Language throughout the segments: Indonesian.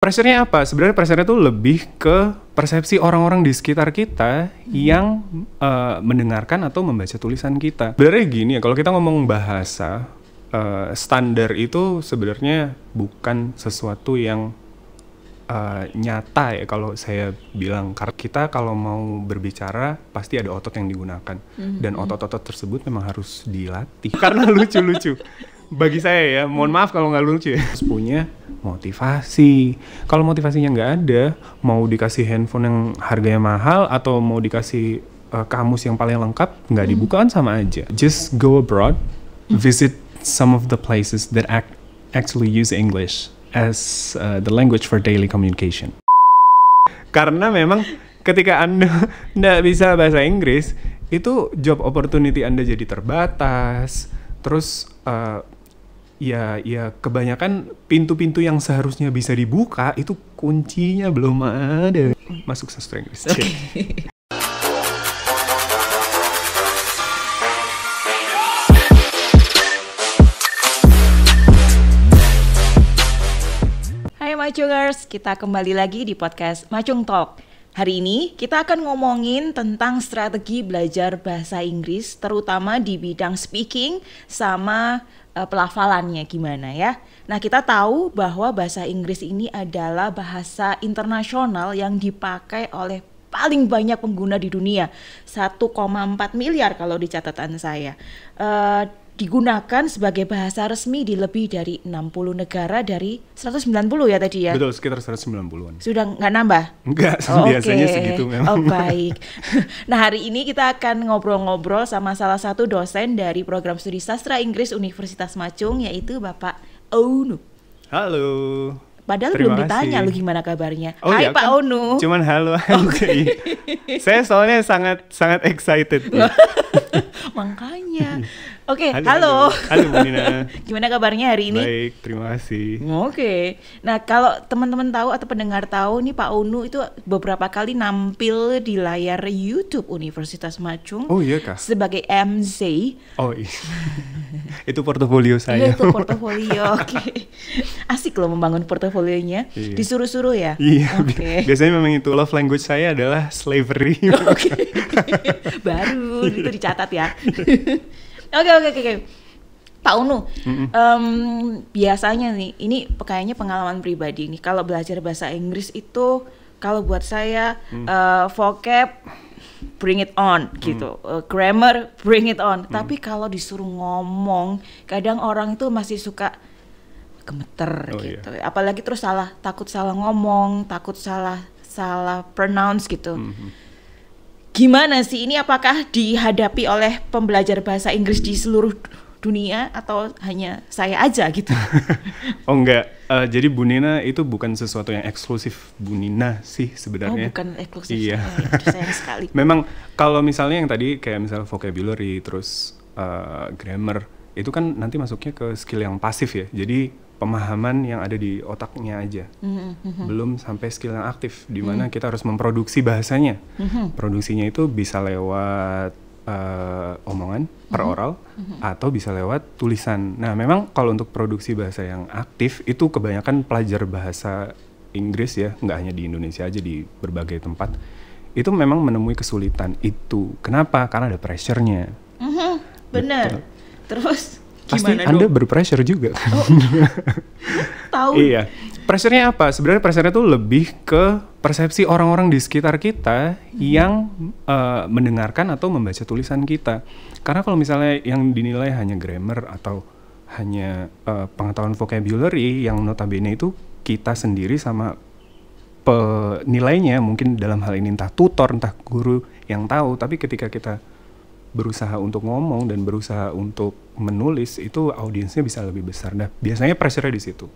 Pressure-nya apa? Sebenarnya pressure-nya tuh lebih ke persepsi orang-orang di sekitar kita yang mendengarkan atau membaca tulisan kita. Sebenarnya gini ya, kalau kita ngomong bahasa, standar itu sebenarnya bukan sesuatu yang nyata ya kalau saya bilang. Karena kita kalau mau berbicara pasti ada otot yang digunakan. Dan otot-otot tersebut memang harus dilatih. Karena lucu-lucu. Bagi saya ya, mohon maaf kalau nggak lucu ya. Harus punya motivasi. Kalau motivasinya nggak ada, mau dikasih handphone yang harganya mahal atau mau dikasih kamus yang paling lengkap, nggak dibuka kan sama aja. Just go abroad, visit some of the places that actually use English as the language for daily communication. Karena memang ketika Anda nggak bisa bahasa Inggris, itu job opportunity Anda jadi terbatas. Terus ya kebanyakan pintu-pintu yang seharusnya bisa dibuka itu kuncinya belum ada. Masuk sastra Inggris. Okay. Hai Macungers, kita kembali lagi di podcast Macung Talk. Hari ini kita akan ngomongin tentang strategi belajar bahasa Inggris, terutama di bidang speaking sama pelafalannya gimana ya. Nah, kita tahu bahwa bahasa Inggris ini adalah bahasa internasional yang dipakai oleh paling banyak pengguna di dunia, 1,4 miliar kalau di catatan saya. Digunakan sebagai bahasa resmi di lebih dari 60 negara dari 190 ya tadi ya? Betul, sekitar 190-an. Sudah nggak nambah? Enggak, biasanya segitu memang. Oh baik. Nah, hari ini kita akan ngobrol-ngobrol sama salah satu dosen dari program studi sastra Inggris Universitas Macung, yaitu Bapak Onu. Halo. Padahal belum ditanya lu gimana kabarnya. Oh, Hai ya, Pak kan Onu. Cuman halo aja. Okay. Saya soalnya sangat excited. Makanya. Oke, halo. Halo Bu Nina. Gimana kabarnya hari ini? Baik, terima kasih. Oke. Nah, kalau teman-teman tahu atau pendengar tahu nih, Pak Onu itu beberapa kali nampil di layar YouTube Universitas Macung. Oh iya kah? Sebagai MC. Oh iya. Itu portofolio saya. Itu portofolio. Oke. Asik loh membangun portofolionya. Iya. Disuruh-suruh ya? Iya. Okay. Biasanya memang itu love language saya adalah slavery. Oke. Baru itu dicatat ya. Oke. Pak Onu, biasanya nih, ini kayaknya pengalaman pribadi nih. Kalau belajar bahasa Inggris itu, kalau buat saya vocab bring it on gitu, grammar bring it on. Tapi kalau disuruh ngomong, kadang orang itu masih suka gemeter gitu. Iya. Apalagi terus takut salah ngomong, takut salah pronounce gitu. Gimana sih ini, apakah dihadapi oleh pembelajar bahasa Inggris di seluruh dunia atau hanya saya aja gitu? Oh enggak, jadi Bu Nina itu bukan sesuatu yang eksklusif Bu Nina sih sebenarnya. Oh bukan eksklusif, iya. Sayang sekali. Memang kalau misalnya yang tadi kayak misalnya vocabulary terus grammar, itu kan nanti masuknya ke skill yang pasif ya. Jadi pemahaman yang ada di otaknya aja, belum sampai skill yang aktif, di mana kita harus memproduksi bahasanya. Produksinya itu bisa lewat omongan per oral atau bisa lewat tulisan. Nah, memang kalau untuk produksi bahasa yang aktif itu kebanyakan pelajar bahasa Inggris ya, nggak hanya di Indonesia aja, di berbagai tempat itu memang menemui kesulitan itu. Kenapa? Karena ada pressure-nya. Benar. Terus pasti gimana Anda dong? berpressure juga. Oh, tahu. Iya. Pressure-nya apa? Sebenarnya pressure-nya tuh lebih ke persepsi orang-orang di sekitar kita yang mendengarkan atau membaca tulisan kita. Karena kalau misalnya yang dinilai hanya grammar atau hanya pengetahuan vocabulary yang notabene itu kita sendiri sama penilainya, mungkin dalam hal ini entah tutor, entah guru yang tahu, tapi ketika kita berusaha untuk ngomong dan berusaha untuk menulis, itu audiensnya bisa lebih besar. Nah, biasanya pressure-nya di situ.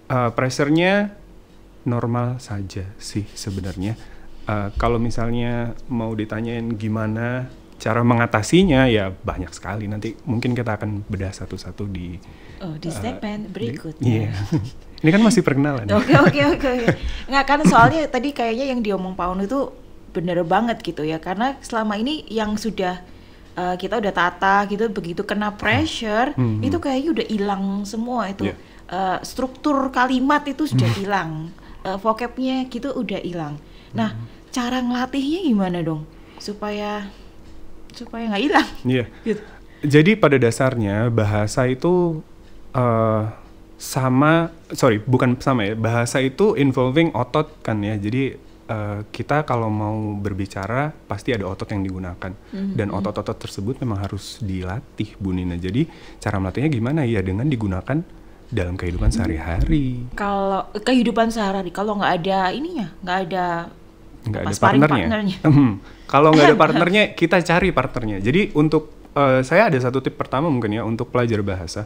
Pressure-nya normal saja sih sebenarnya. Kalau misalnya mau ditanyain gimana cara mengatasinya, ya banyak sekali. Nanti mungkin kita akan bedah satu-satu di segmen berikutnya. Iya. Ini kan masih perkenalan. Oke. Nggak, kan soalnya tadi kayaknya yang diomong Pak Onu itu bener banget gitu ya. Karena selama ini yang sudah kita udah tata gitu, begitu kena pressure itu kayaknya udah hilang semua itu. Struktur kalimat itu sudah hilang. vocabnya gitu udah hilang. Nah, cara ngelatihnya gimana dong supaya nggak hilang? Iya. Gitu. Jadi pada dasarnya bahasa itu bukan sama ya. Bahasa itu involving otot kan ya. Jadi kita kalau mau berbicara pasti ada otot yang digunakan. Dan otot-otot tersebut memang harus dilatih, Bu Nina. Jadi cara melatihnya gimana ya? Dengan digunakan dalam kehidupan sehari-hari. Kalau kehidupan sehari-hari, kalau nggak ada ininya, nggak ada partnernya. Kalau nggak ada partnernya, kita cari partnernya. Jadi untuk saya ada satu tip pertama mungkin ya untuk pelajar bahasa.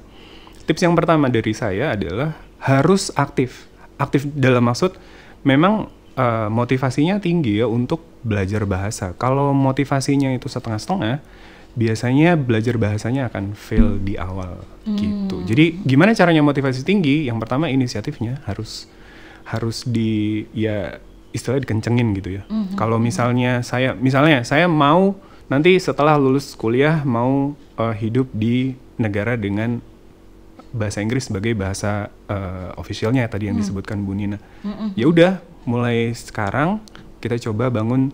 Tips yang pertama dari saya adalah harus aktif. Aktif dalam maksud memang motivasinya tinggi ya untuk belajar bahasa. Kalau motivasinya itu setengah-setengah, biasanya belajar bahasanya akan fail di awal gitu. Jadi gimana caranya motivasi tinggi? Yang pertama inisiatifnya harus istilahnya dikencengin gitu ya. Kalau misalnya saya mau nanti setelah lulus kuliah mau hidup di negara dengan bahasa Inggris sebagai bahasa officialnya tadi yang disebutkan Bu Nina. Ya udah, mulai sekarang kita coba bangun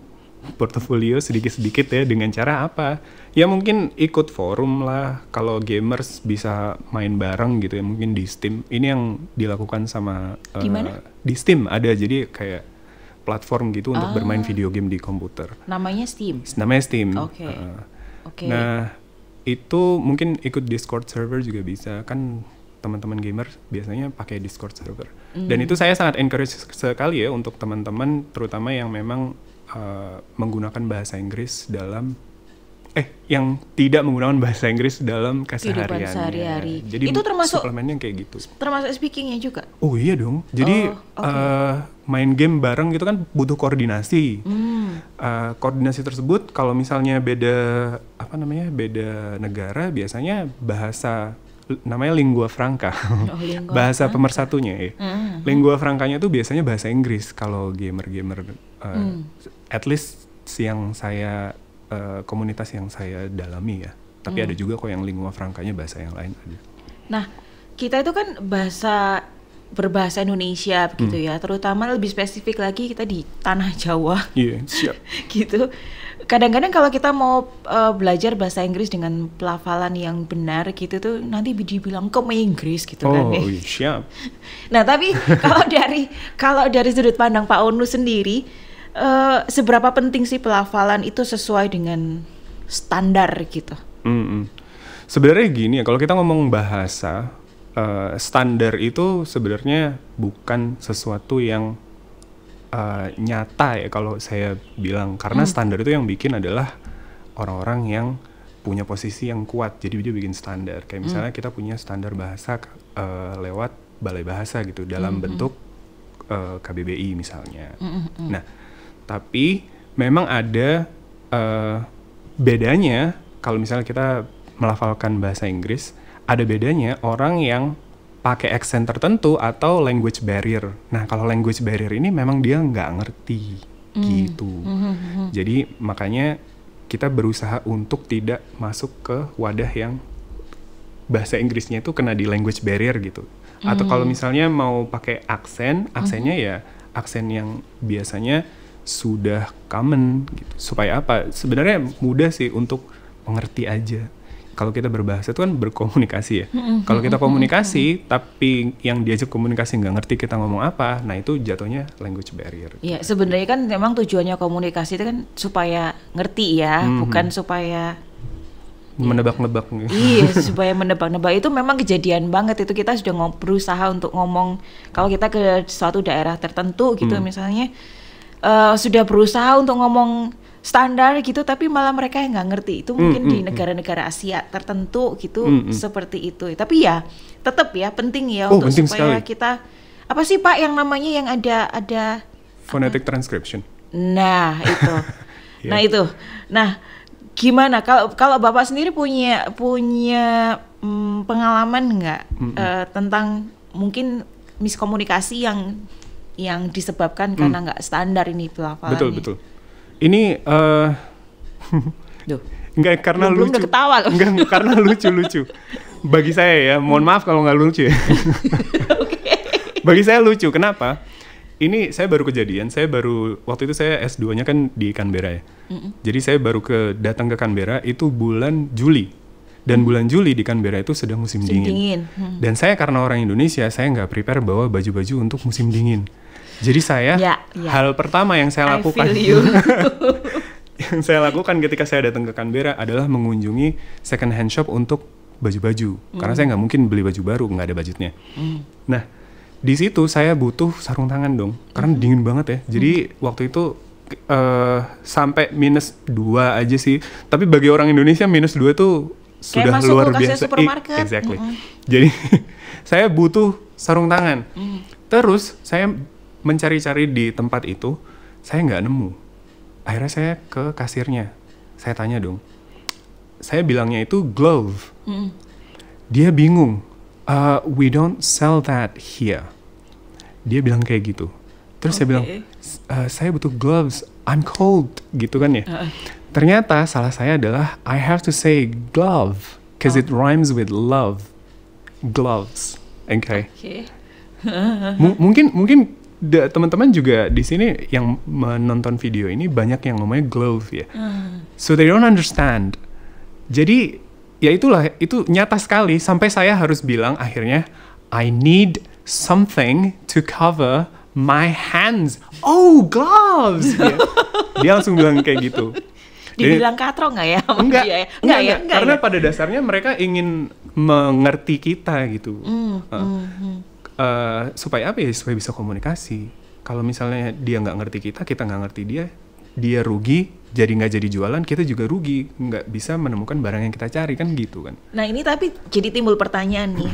portofolio sedikit-sedikit ya dengan cara apa? Ya mungkin ikut forum lah. Kalau gamers bisa main bareng gitu ya, mungkin di Steam. Ini yang dilakukan sama di mana? Di Steam ada, jadi kayak platform gitu untuk bermain video game di komputer. Namanya Steam. Namanya Steam. Oke. Nah, itu mungkin ikut Discord server juga bisa. Kan teman-teman gamer biasanya pakai Discord server. Dan itu saya sangat encourage sekali ya untuk teman-teman terutama yang memang menggunakan bahasa Inggris dalam yang tidak menggunakan bahasa Inggris dalam kesehariannya. Sehari-hari. Jadi itu termasuk suplemennya kayak gitu. Termasuk speakingnya juga. Oh iya dong. Jadi main game bareng gitu kan butuh koordinasi. Koordinasi tersebut kalau misalnya beda negara biasanya bahasa namanya lingua franca. Bahasa pemersatunya ya. Lingua francanya tuh biasanya bahasa Inggris kalau gamer-gamer at least yang saya komunitas yang saya dalami ya. Tapi ada juga kok yang lingua francanya bahasa yang lain ada. Nah, kita itu kan berbahasa Indonesia begitu ya, terutama lebih spesifik lagi kita di tanah Jawa. Iya, siap. Gitu. Kadang-kadang kalau kita mau belajar bahasa Inggris dengan pelafalan yang benar gitu tuh nanti dibilang kok Inggris gitu kan ya. Oh, iya, siap. Nah, tapi kalau dari sudut pandang Pak Onu sendiri, seberapa penting sih pelafalan itu sesuai dengan standar gitu? Sebenarnya gini ya, kalau kita ngomong bahasa, standar itu sebenarnya bukan sesuatu yang nyata ya kalau saya bilang, karena standar itu yang bikin adalah orang-orang yang punya posisi yang kuat, jadi dia bikin standar. Kayak misalnya kita punya standar bahasa lewat balai bahasa gitu dalam bentuk KBBI misalnya. Nah, tapi memang ada bedanya kalau misalnya kita melafalkan bahasa Inggris, ada bedanya orang yang pakai accent tertentu atau language barrier. Nah, kalau language barrier ini memang dia nggak ngerti gitu. Jadi makanya kita berusaha untuk tidak masuk ke wadah yang bahasa Inggrisnya itu kena di language barrier gitu. Atau kalau misalnya mau pakai aksennya ya aksen yang biasanya sudah common gitu. Supaya apa? Sebenarnya mudah sih untuk mengerti aja. Kalau kita berbahasa itu kan berkomunikasi ya. Kalau kita komunikasi tapi yang diajak komunikasi nggak ngerti kita ngomong apa, nah itu jatuhnya language barrier. Iya, sebenarnya kan memang tujuannya komunikasi itu kan supaya ngerti ya, bukan supaya menebak-nebak. Iya, supaya menebak-nebak itu memang kejadian banget itu. Kita sudah berusaha untuk ngomong kalau kita ke suatu daerah tertentu gitu misalnya sudah berusaha untuk ngomong standar gitu, tapi malah mereka yang nggak ngerti. Itu mungkin di negara-negara Asia tertentu gitu seperti itu. Tapi ya tetap ya penting ya untuk penting supaya sekali. kita apa sih Pak yang namanya yang ada phonetic transcription. Nah itu, Yeah. nah itu, nah gimana kalau Bapak sendiri punya pengalaman nggak tentang mungkin miskomunikasi yang disebabkan karena nggak standar ini pelafalannya? Betul. Ini enggak karena belum lucu. Udah ketawa loh. Enggak karena lucu. Bagi saya ya, mohon maaf kalau nggak lucu ya. Bagi saya lucu. Kenapa? ini saya baru kejadian, waktu itu saya S2-nya kan di Canberra ya. Jadi saya baru datang ke Canberra itu bulan Juli. Dan bulan Juli di Canberra itu sedang musim dingin. Dan saya karena orang Indonesia, saya nggak prepare bawa baju-baju untuk musim dingin. Jadi saya, hal pertama yang saya lakukan, yang saya lakukan ketika saya datang ke Canberra adalah mengunjungi second hand shop untuk baju-baju. Karena saya nggak mungkin beli baju baru, nggak ada budgetnya. Nah, di situ saya butuh sarung tangan dong, karena dingin banget ya. Jadi waktu itu sampai -2 aja sih. Tapi bagi orang Indonesia -2 tuh sudah luar biasa. Supermarket. Exactly. Jadi saya butuh sarung tangan. Terus saya mencari-cari di tempat itu, saya nggak nemu. Akhirnya saya ke kasirnya, saya tanya dong. Saya bilangnya itu glove. Dia bingung. We don't sell that here. Dia bilang kayak gitu. Terus saya bilang, saya butuh gloves. I'm cold, gitu kan ya. Ternyata salah saya adalah I have to say glove because it rhymes with love. Gloves. Okay. Mungkin teman-teman juga di sini yang menonton video ini banyak yang ngomongnya glove ya. So they don't understand. Jadi ya itulah, itu nyata sekali sampai saya harus bilang akhirnya I need something to cover my hands. Oh, gloves. Dia langsung bilang kayak gitu. Dibilang katro nggak ya? Enggak, dia, enggak. Karena pada dasarnya mereka ingin mengerti kita gitu. Supaya apa ya? Supaya bisa komunikasi. Kalau misalnya dia nggak ngerti kita nggak ngerti dia rugi, jadi nggak jadi jualan, kita juga rugi, nggak bisa menemukan barang yang kita cari kan gitu kan. Nah ini tapi jadi timbul pertanyaan nih.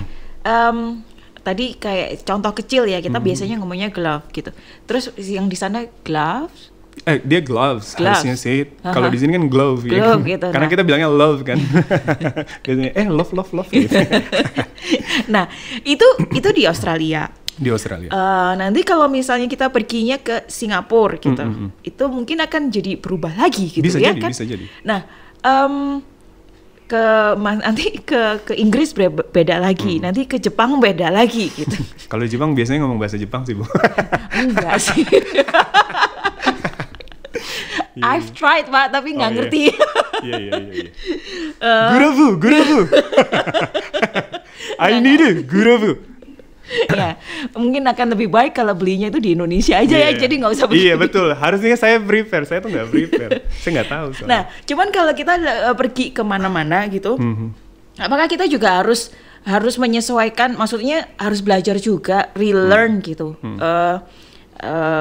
Tadi kayak contoh kecil ya, kita biasanya ngomongnya glove gitu. Terus yang di sana gloves? Dia gloves harusnya sih. Kalau di sini kan glove ya. Gitu, karena kita bilangnya love kan. Biasanya love gitu. Nah, itu di Australia. Di Australia. Nanti kalau misalnya kita perginya ke Singapura gitu, itu mungkin akan jadi berubah lagi gitu bisa ya jadi, kan? Bisa jadi. Nah, nanti ke Inggris beda lagi, nanti ke Jepang beda lagi gitu. Kalau Jepang biasanya ngomong bahasa Jepang sih, Bu. Enggak sih. I've tried Pak, tapi nggak ngerti. Iya. Gurabu. I need it, gurabu. Ya, mungkin akan lebih baik kalau belinya itu di Indonesia aja ya, jadi nggak usah begini. Iya betul, harusnya saya prepare, saya tuh nggak prepare, saya nggak tahu soalnya. Nah, cuman kalau kita pergi kemana-mana gitu, apakah kita juga harus menyesuaikan, maksudnya harus belajar juga, relearn gitu,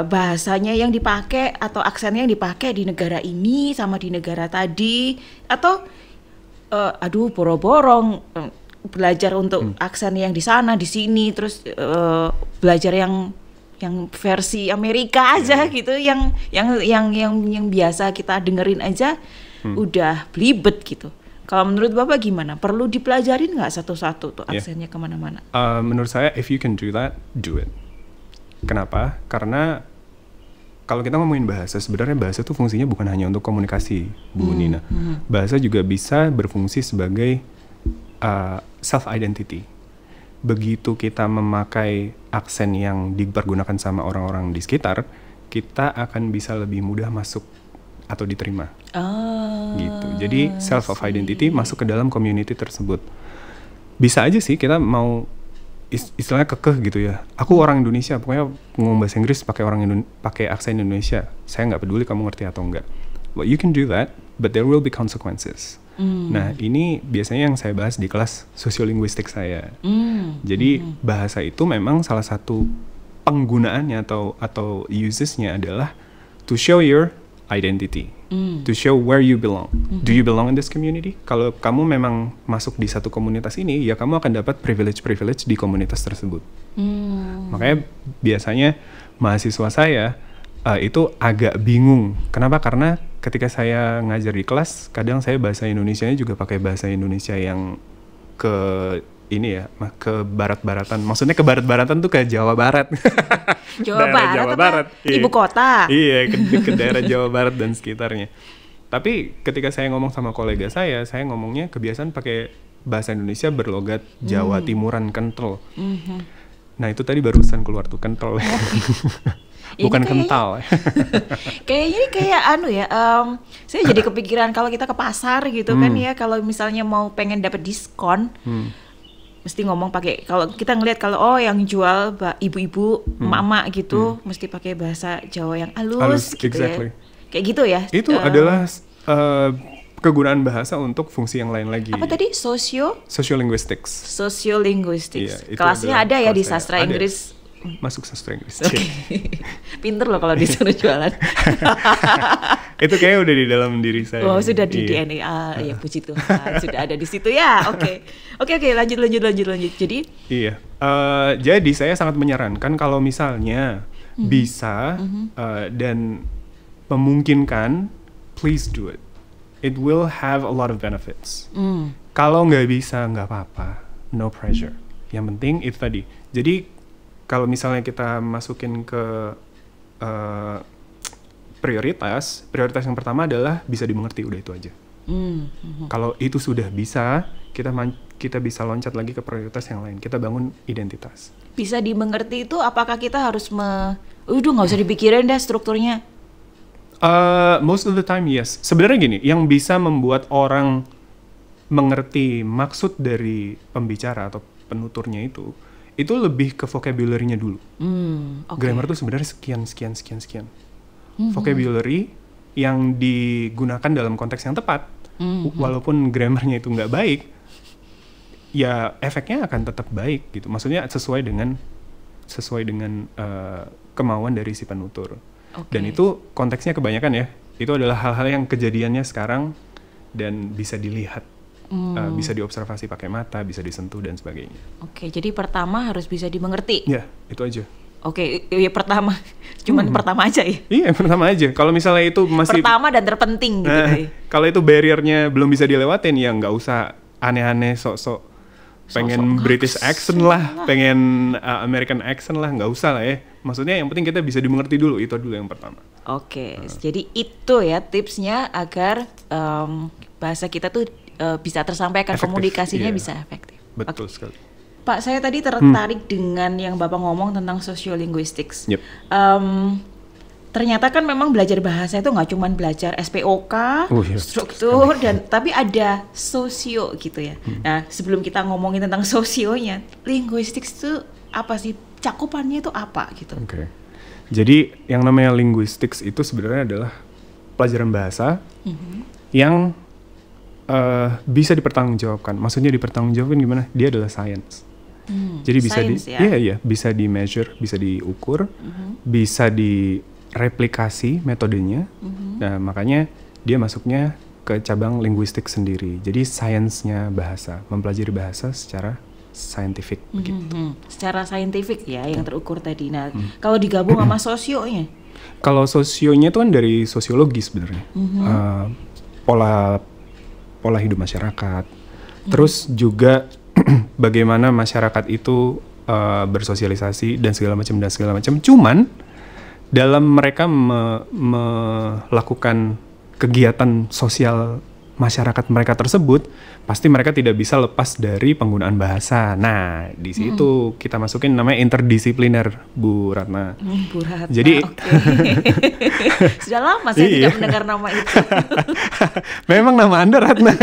bahasanya yang dipakai atau aksennya yang dipakai di negara ini sama di negara tadi, atau boro-boro belajar untuk aksen yang di sana di sini, terus belajar yang versi Amerika aja gitu, yang biasa kita dengerin aja udah belibet gitu. Kalau menurut Bapak gimana? Perlu dipelajarin nggak satu-satu tuh aksennya kemana-mana? Menurut saya if you can do that, do it. Kenapa? Karena kalau kita ngomongin bahasa, sebenarnya bahasa tuh fungsinya bukan hanya untuk komunikasi, Bu Nina. Bahasa juga bisa berfungsi sebagai self-identity. Begitu kita memakai aksen yang dipergunakan sama orang-orang di sekitar, kita akan bisa lebih mudah masuk atau diterima. Gitu. Jadi self-identity masuk ke dalam community tersebut. Bisa aja sih kita mau istilahnya kekeh gitu ya. Aku orang Indonesia, pokoknya ngomong bahasa Inggris pakai aksen Indonesia. Saya nggak peduli kamu ngerti atau enggak. Well, you can do that, but there will be consequences. Nah, ini biasanya yang saya bahas di kelas sosiolinguistik saya. Jadi bahasa itu memang salah satu penggunaannya atau usesnya adalah to show your identity, to show where you belong. Do you belong in this community? Kalau kamu memang masuk di satu komunitas ini, ya kamu akan dapat privilege di komunitas tersebut. Makanya biasanya mahasiswa saya itu agak bingung. Kenapa? Karena ketika saya ngajar di kelas, kadang saya bahasa Indonesianya juga pakai bahasa Indonesia yang ke barat-baratan. Maksudnya ke barat-baratan tuh ke Jawa Barat. Jawa Barat. Ibu kota. Iya, ke daerah Jawa Barat dan sekitarnya. Tapi ketika saya ngomong sama kolega saya ngomongnya kebiasaan pakai bahasa Indonesia berlogat Jawa Timuran kental. Nah, itu tadi barusan keluar tuh kental. Bukan kental. Kayaknya ini kayak saya jadi kepikiran kalau kita ke pasar gitu kan ya, kalau misalnya mau pengen dapat diskon, mesti ngomong pakai, kalau kita ngelihat kalau yang jual ibu-ibu, emak-emak gitu, mesti pakai bahasa Jawa yang halus gitu exactly. ya. Kayak gitu ya. Itu adalah kegunaan bahasa untuk fungsi yang lain lagi. Apa tadi? Sociolinguistics. Sociolinguistics. Iya, kelasnya ada ya di kelas sastra ada. Inggris. Masuk sastra Inggris. Okay. Pinter loh kalau disuruh jualan. Itu kayaknya udah di dalam diri saya. Oh, sudah di DNA. Ya puji Tuhan, sudah ada di situ ya. Oke, lanjut. Jadi jadi saya sangat menyarankan kalau misalnya bisa dan memungkinkan, please do it. It will have a lot of benefits. Kalau nggak bisa, nggak apa-apa, no pressure. Yang penting itu tadi. Jadi kalau misalnya kita masukin ke prioritas yang pertama adalah bisa dimengerti, udah itu aja. Kalau itu sudah bisa, kita bisa loncat lagi ke prioritas yang lain. Kita bangun identitas. Bisa dimengerti itu apakah kita harus nggak usah dipikirin deh strukturnya? Most of the time yes. Sebenarnya gini, yang bisa membuat orang mengerti maksud dari pembicara atau penuturnya itu lebih ke vocabulary-nya dulu. Okay. Grammar itu sebenarnya sekian. Vocabulary yang digunakan dalam konteks yang tepat, walaupun grammarnya itu nggak baik, ya efeknya akan tetap baik gitu. Maksudnya sesuai dengan kemauan dari si penutur. Okay. Dan itu konteksnya kebanyakan ya, itu adalah hal-hal yang kejadiannya sekarang dan bisa dilihat. Bisa diobservasi pakai mata, bisa disentuh dan sebagainya. Oke, jadi pertama harus bisa dimengerti. Ya, itu aja. Oke, ya pertama, cuman pertama aja ya. Iya, pertama aja. Kalau misalnya itu masih pertama dan terpenting gitu. Kalau itu barriernya belum bisa dilewatin, ya nggak usah aneh-aneh, sok-sok pengen British accent lah, pengen American accent lah, nggak usah lah ya. Maksudnya yang penting kita bisa dimengerti dulu, itu dulu yang pertama. Oke, jadi itu ya tipsnya agar bahasa kita tuh bisa tersampaikan, efektif, komunikasinya bisa efektif. Betul sekali. Pak, saya tadi tertarik dengan yang Bapak ngomong tentang sociolinguistics. Yep. Ternyata kan memang belajar bahasa itu nggak cuma belajar SPOK, struktur, tapi ada sosio gitu ya. Nah, sebelum kita ngomongin tentang sosionya, linguistics itu apa sih? Cakupannya itu apa gitu? Oke. Jadi yang namanya linguistics itu sebenarnya adalah pelajaran bahasa yang bisa dipertanggungjawabkan. Maksudnya dipertanggungjawabkan gimana? Dia adalah science. Jadi bisa bisa di measure, bisa diukur, bisa direplikasi metodenya. Nah, makanya dia masuknya ke cabang linguistik sendiri. Jadi sainsnya bahasa, mempelajari bahasa secara scientific begitu. Secara scientific ya yang terukur tadi. Nah, kalau digabung sama sosionya? Kalau sosionya itu kan dari sosiologi sebenarnya. Pola hidup masyarakat. Terus juga bagaimana masyarakat itu bersosialisasi dan segala macam. Cuman dalam mereka melakukan kegiatan sosial masyarakat mereka tersebut, pasti mereka tidak bisa lepas dari penggunaan bahasa. Nah, di situ kita masukin namanya interdisipliner, Bu Ratna. Bu Ratna. Jadi sudah lama saya tidak mendengar nama itu. Memang nama Anda Ratna.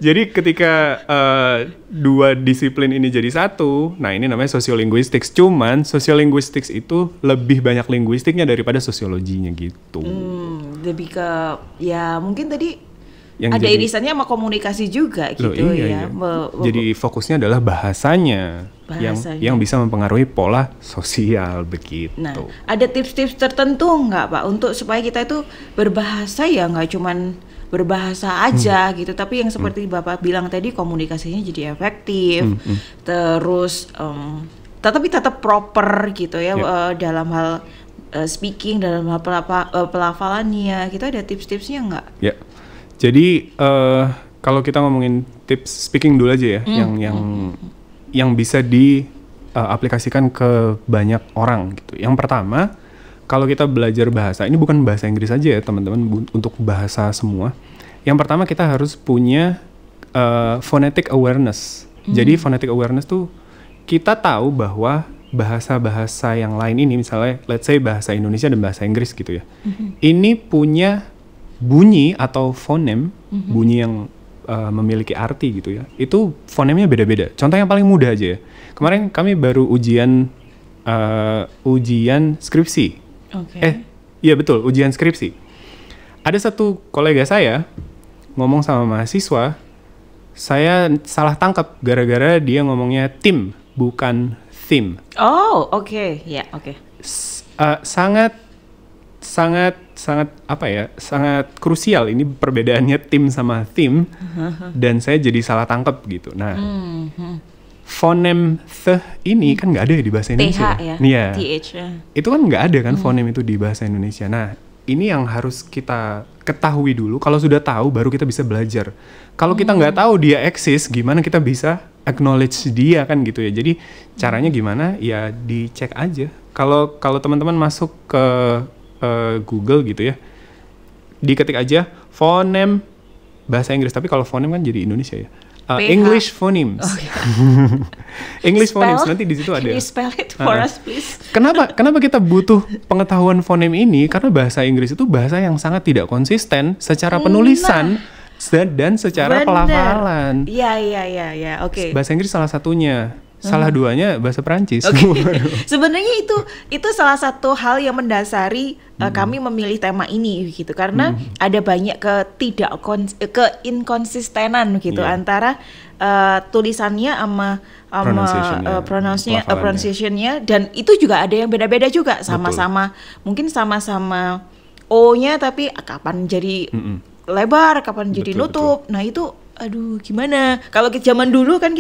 Jadi ketika dua disiplin ini jadi satu, nah ini namanya sociolinguistics. Cuman sociolinguistics itu lebih banyak linguistiknya daripada sosiologinya gitu. Lebih ke ya mungkin tadi yang ada irisannya sama komunikasi juga gitu. Iya. Jadi fokusnya adalah bahasanya. Yang bisa mempengaruhi pola sosial begitu. Nah, ada tips-tips tertentu nggak Pak untuk supaya kita itu berbahasa ya nggak cuman berbahasa aja gitu, tapi yang seperti Bapak bilang tadi komunikasinya jadi efektif, terus tapi tetap proper gitu ya dalam hal speaking, dalam hal pelafalannya, kita ada tips-tipsnya nggak? Ya, jadi kalau kita ngomongin tips speaking dulu aja ya, yang bisa diaplikasikan ke banyak orang gitu. Yang pertama, kalau kita belajar bahasa, ini bukan bahasa Inggris aja ya teman-teman, untuk bahasa semua. Yang pertama kita harus punya phonetic awareness. Jadi phonetic awareness tuh kita tahu bahwa bahasa-bahasa yang lain ini, misalnya let's say bahasa Indonesia dan bahasa Inggris gitu ya, ini punya bunyi atau fonem, bunyi yang memiliki arti gitu ya, itu fonemnya beda-beda. Contoh yang paling mudah aja ya, kemarin kami baru ujian skripsi. Iya betul, ujian skripsi. Ada satu kolega saya ngomong sama mahasiswa, saya salah tangkap gara-gara dia ngomongnya tim, bukan theme. Oh, oke. Ya, oke. Sangat apa ya? Sangat krusial ini perbedaannya tim sama theme, dan saya jadi salah tangkap gitu. Nah, fonem th ini kan nggak ada ya di bahasa Indonesia. TH ya. Iya. TH. Itu kan nggak ada kan fonem itu di bahasa Indonesia. Nah, ini yang harus kita ketahui dulu. Kalau sudah tahu, baru kita bisa belajar. Kalau kita nggak tahu dia eksis, gimana kita bisa acknowledge dia kan gitu ya. Jadi caranya gimana? Ya dicek aja. Kalau teman-teman masuk ke Google gitu ya, diketik aja fonem bahasa Inggris. Tapi kalau fonem kan jadi Indonesia ya. English phonemes. English phonemes, nanti di situ ada. Can you spell it for us, please? Kenapa kita butuh pengetahuan fonem ini? Karena bahasa Inggris itu bahasa yang sangat tidak konsisten secara penulisan dan secara pelafalan. Iya, oke. Bahasa Inggris salah satunya. Salah duanya bahasa Perancis. Sebenarnya itu salah satu hal yang mendasari kami memilih tema ini gitu, karena ada banyak keinkonsistenan gitu antara tulisannya sama pronunciation-nya, dan itu juga ada yang beda-beda juga, sama-sama mungkin sama-sama O-nya tapi kapan jadi lebar, kapan jadi nutup. Nah itu aduh gimana? Kalau zaman dulu kan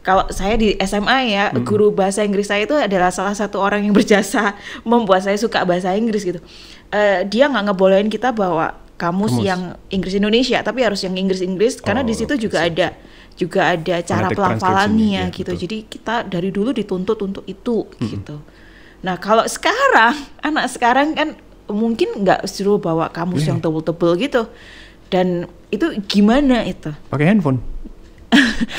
kalau saya di SMA ya, guru bahasa Inggris saya itu adalah salah satu orang yang berjasa membuat saya suka bahasa Inggris gitu. Dia nggak ngebolehin kita bawa kamus yang Inggris Indonesia, tapi harus yang Inggris karena di situ juga ada cara pelafalannya gitu. Betul. Jadi kita dari dulu dituntut untuk itu gitu. Nah kalau sekarang anak sekarang kan mungkin nggak suruh bawa kamus yang tebel-tebel gitu, dan itu gimana itu? Pakai handphone.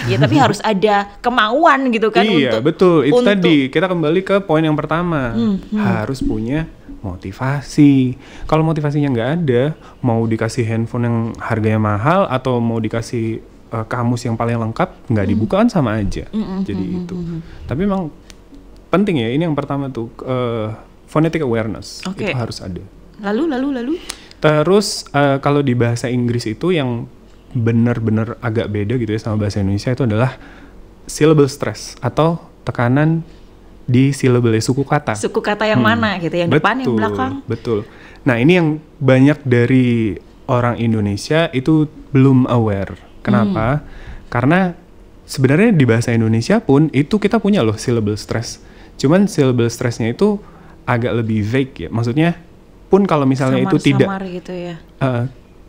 Ya tapi harus ada kemauan gitu kan. Iya betul, itu tadi kita kembali ke poin yang pertama, harus punya motivasi. Kalau motivasinya nggak ada, mau dikasih handphone yang harganya mahal atau mau dikasih kamus yang paling lengkap, nggak dibuka kan sama aja. Jadi itu. Tapi memang penting ya, ini yang pertama tuh phonetic awareness, itu harus ada. Lalu terus kalau di bahasa Inggris itu yang benar-benar agak beda gitu ya sama bahasa Indonesia, itu adalah syllable stress atau tekanan di syllable, suku kata. Suku kata yang mana gitu, yang depan, yang belakang. Betul. Nah ini yang banyak dari orang Indonesia itu belum aware. Kenapa? Karena sebenarnya di bahasa Indonesia pun itu kita punya loh syllable stress. Cuman syllable stressnya itu agak lebih vague ya. Maksudnya pun kalau misalnya itu tidak gitu ya.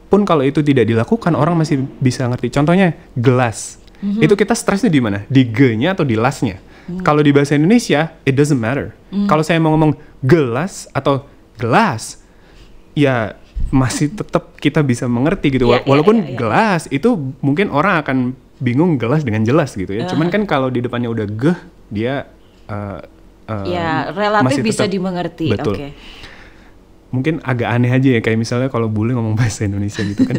Pun kalau itu tidak dilakukan, orang masih bisa ngerti. Contohnya gelas, itu kita stresnya di mana? Di G-nya atau di las-nya? Kalau di bahasa Indonesia, it doesn't matter. Kalau saya mau ngomong gelas atau gelas, ya masih tetap kita bisa mengerti gitu. Walaupun gelas itu mungkin orang akan bingung gelas dengan jelas gitu ya. Cuman kan kalau di depannya udah G, dia relatif bisa dimengerti. Betul. Okay. Mungkin agak aneh aja ya, kayak misalnya kalau bule ngomong bahasa Indonesia gitu kan.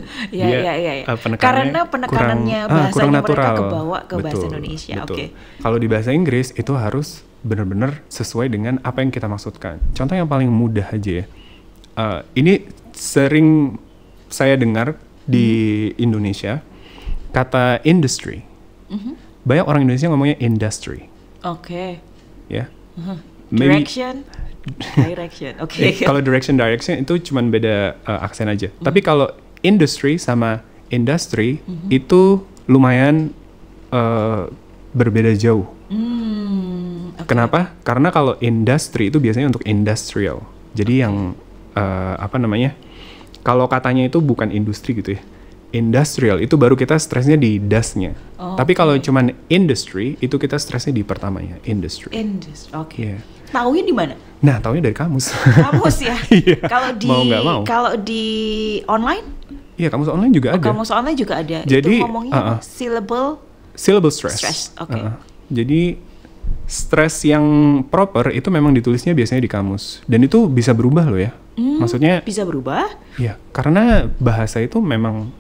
Karena penekanannya bahasanya mereka kebawa ke bahasa Indonesia. Betul. Kalau di bahasa Inggris itu harus benar-benar sesuai dengan apa yang kita maksudkan. Contoh yang paling mudah aja ya. Ini sering saya dengar di Indonesia, kata industry. Banyak orang Indonesia ngomongnya industry. Oke. Ya. Direction. Kalau direction itu cuman beda aksen aja. Tapi kalau industry sama industry itu lumayan berbeda jauh. Kenapa? Karena kalau industry itu biasanya untuk industrial. Jadi yang kalau katanya itu bukan industri gitu ya. Industrial itu baru kita stresnya di das-nya. Tapi kalau cuman industry itu kita stresnya di pertamanya, industry. Yeah. Taunya di mana? Nah, taunya dari kamus. Kamus ya. Mau. Kalau di online? Iya, kamus online juga ada. Kamus online juga ada. Jadi itu ngomongnya syllable stress. Oke. Jadi stress yang proper itu memang ditulisnya biasanya di kamus. Dan itu bisa berubah loh ya. Maksudnya bisa berubah? ya, karena bahasa itu memang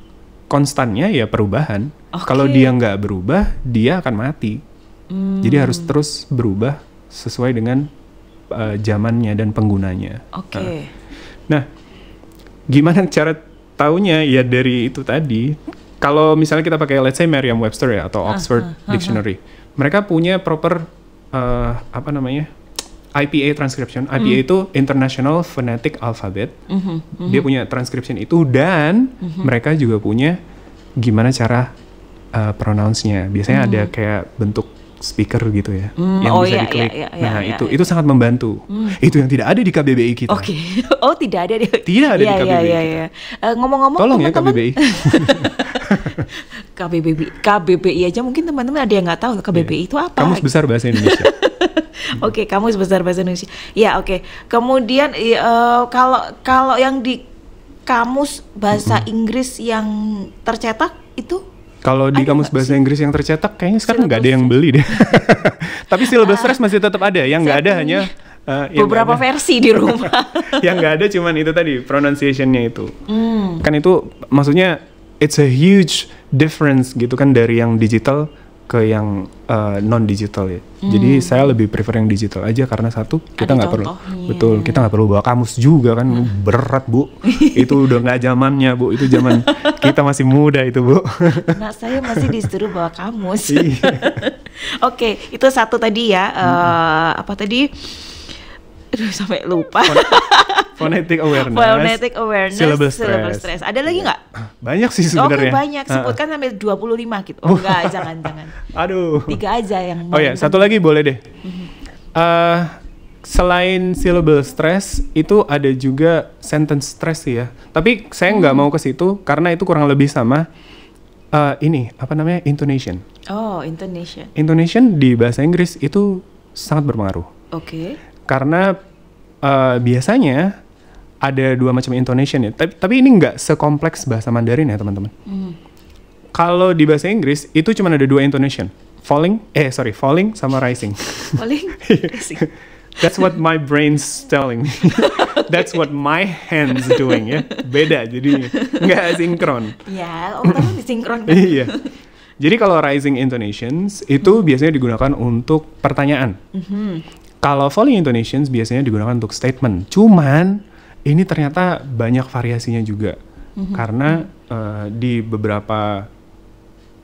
konstannya ya perubahan. Oke. Kalau dia nggak berubah, dia akan mati. Jadi harus terus berubah sesuai dengan zamannya dan penggunanya. Oke. Nah, gimana cara taunya? Ya dari itu tadi. Kalau misalnya kita pakai let's say Merriam-Webster ya atau Oxford Dictionary, mereka punya proper IPA transcription. IPA itu International Phonetic Alphabet. Dia punya transcription itu dan mereka juga punya gimana cara pronounce-nya. Biasanya ada kayak bentuk speaker gitu ya, yang bisa diklik. Nah, itu sangat membantu. Itu yang tidak ada di KBBI kita. Oke. Oh, tidak ada di. Tidak ada di KBBI kita. Ngomong-ngomong, Tolong ya teman-teman. KBBI. KBBI aja mungkin teman-teman ada yang nggak tahu KBBI itu apa. Kamus Besar Bahasa Indonesia. Oke, Kamus Besar Bahasa Indonesia. Ya, oke. Kemudian kalau yang di Kamus Bahasa Inggris yang tercetak itu kalau di Kamus Bahasa Inggris yang tercetak kayaknya sekarang nggak ada yang beli deh. Tapi syllabus stress masih tetap ada. Yang nggak ada hanya beberapa versi di rumah. Yang nggak ada cuman itu tadi pronunciation-nya itu. Kan itu maksudnya it's a huge difference gitu kan dari yang digital ke yang non digital ya. Jadi saya lebih prefer yang digital aja karena satu kita nggak perlu kita nggak perlu bawa kamus juga kan, berat Bu. Itu udah nggak zamannya Bu, itu zaman kita masih muda itu Bu. Nah, saya masih disuruh bawa kamus. Oke, itu satu tadi ya. Apa tadi? Aduh, sampai lupa. Phonetic awareness. Phonetic awareness. Syllable stress. Ada lagi nggak? Banyak sih sebenarnya. Oke, banyak. Sebutkan sampai 25 gitu. Oh, enggak, jangan. Aduh. 3 aja yang. Oh ya, satu lagi boleh deh. Selain syllable stress, itu ada juga sentence stress ya. Tapi saya nggak mau ke situ karena itu kurang lebih sama intonation. Oh, intonation. Intonation di bahasa Inggris itu sangat berpengaruh. Oke. Karena biasanya ada 2 macam intonation ya. Tapi ini nggak sekompleks bahasa Mandarin ya teman-teman. Kalau di bahasa Inggris itu cuma ada 2 intonation. Falling sama rising. Falling, rising. That's what my brain's telling me. That's what my hands doing ya. Beda jadinya. Nggak sinkron. Ya, tapi disinkronkan. Iya. Jadi kalau rising intonations itu biasanya digunakan untuk pertanyaan. Kalau falling intonations biasanya digunakan untuk statement. Cuman ini ternyata banyak variasinya juga. Karena di beberapa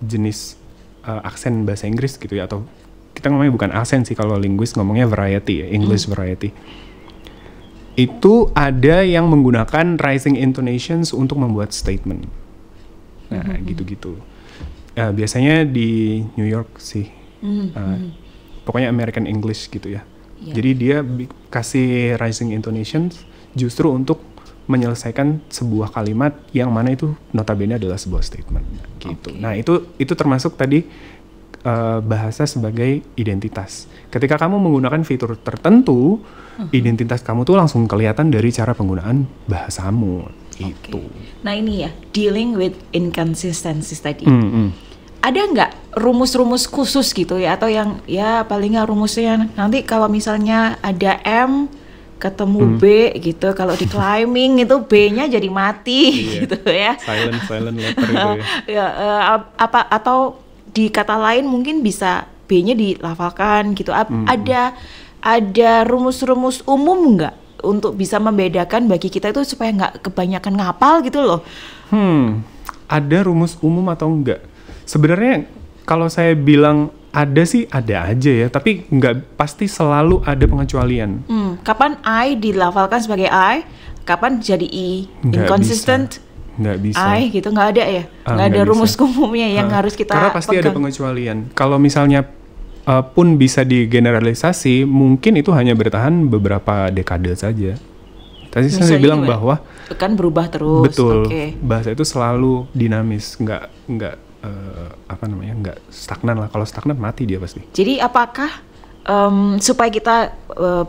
jenis aksen bahasa Inggris gitu ya, atau kita ngomongnya bukan aksen sih, kalau linguis ngomongnya variety ya, English variety. Itu ada yang menggunakan rising intonations untuk membuat statement. Nah, gitu-gitu. Biasanya di New York sih. Pokoknya American English gitu ya. Jadi dia kasih rising intonations justru untuk menyelesaikan sebuah kalimat yang mana itu notabene adalah sebuah statement gitu. Nah, itu termasuk tadi bahasa sebagai identitas. Ketika kamu menggunakan fitur tertentu, identitas kamu tuh langsung kelihatan dari cara penggunaan bahasamu itu. Nah, ini ya, dealing with inconsistencies tadi. Ada nggak rumus-rumus khusus gitu ya, atau yang ya paling nggak rumusnya nanti kalau misalnya ada M ketemu B gitu, kalau di climbing itu B-nya jadi mati gitu ya. Silent letter gitu ya. Atau di kata lain mungkin bisa B-nya dilafalkan gitu. Ada rumus-rumus umum nggak untuk bisa membedakan bagi kita itu supaya nggak kebanyakan ngapal gitu loh? Ada rumus umum atau enggak? Sebenarnya kalau saya bilang ada sih ada aja ya, tapi nggak pasti selalu ada pengecualian. Kapan I dilafalkan sebagai I, kapan jadi I? Inconsistent nggak bisa. I gitu, nggak ada ya? Nggak ada rumus umumnya yang harus kita karena pasti pegang. Ada pengecualian. Kalau misalnya pun bisa digeneralisasi, mungkin itu hanya bertahan beberapa dekade saja. Tadi saya bilang bahwa kan berubah terus. Betul. Bahasa itu selalu dinamis, nggak stagnan lah. Kalau stagnan mati dia pasti. Jadi apakah supaya kita